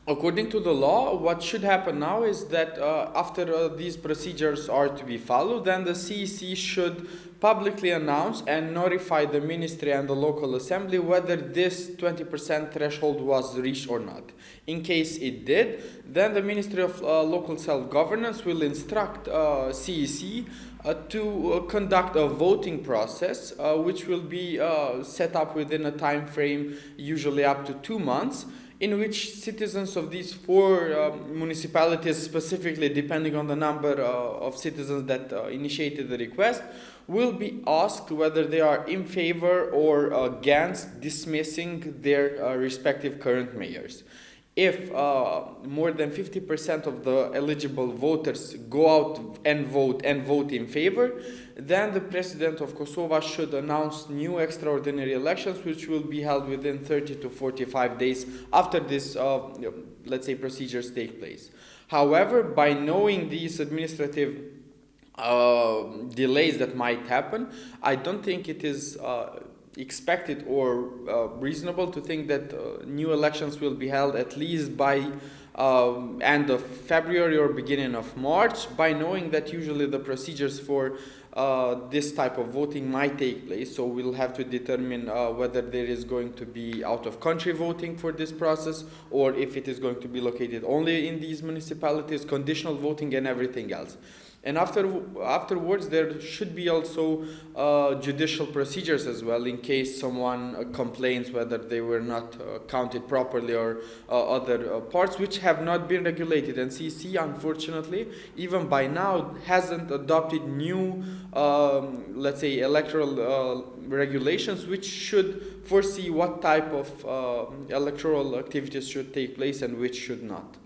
According to the law, what should happen now is that after these procedures are to be followed, then the CEC should publicly announce and notify the ministry and the local assembly whether this 20% threshold was reached or not. In case it did, then the Ministry of Local Self-Governance will instruct CEC to conduct a voting process, which will be set up within a time frame usually up to 2 months, in which citizens of these four municipalities, specifically depending on the number of citizens that initiated the request, will be asked whether they are in favor or against dismissing their respective current mayors. If more than 50% of the eligible voters go out and vote in favor, then the President of Kosovo should announce new extraordinary elections, which will be held within 30 to 45 days after this, let's say, procedures take place. However, by knowing these administrative delays that might happen, I don't think it is expected or reasonable to think that new elections will be held at least by end of February or beginning of March, by knowing that usually the procedures for this type of voting might take place. So we'll have to determine whether there is going to be out of country voting for this process, or if it is going to be located only in these municipalities, conditional voting and everything else. And afterwards, there should be also judicial procedures as well, in case someone complains whether they were not counted properly, or other parts which have not been regulated. And CC, unfortunately, even by now, hasn't adopted new, let's say, electoral regulations, which should foresee what type of electoral activities should take place and which should not.